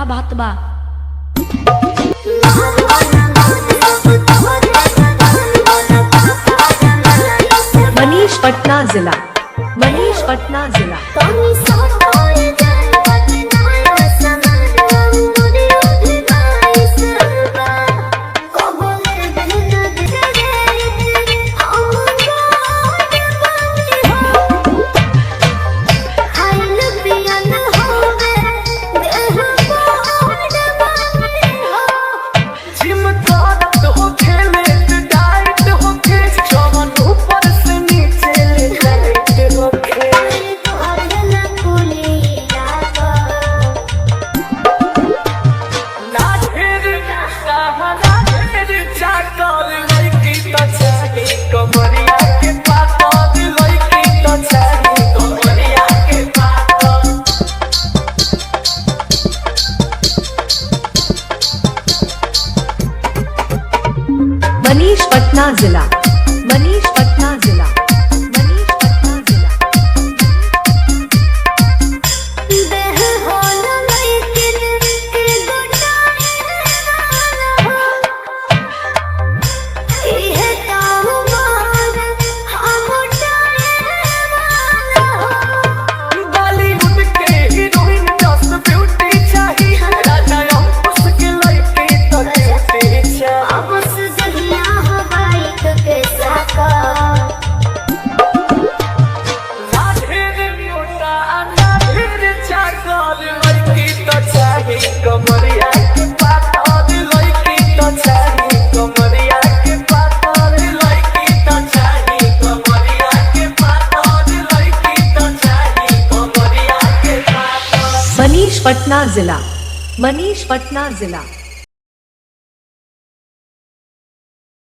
का बात बा। मनीष पटना जिला, मनीष पटना जिला। मनीष पटना जिला, मनीष पटना जिला, मनीष पटना जिला। मनीष पटना जिला, मनीष पटना जिला।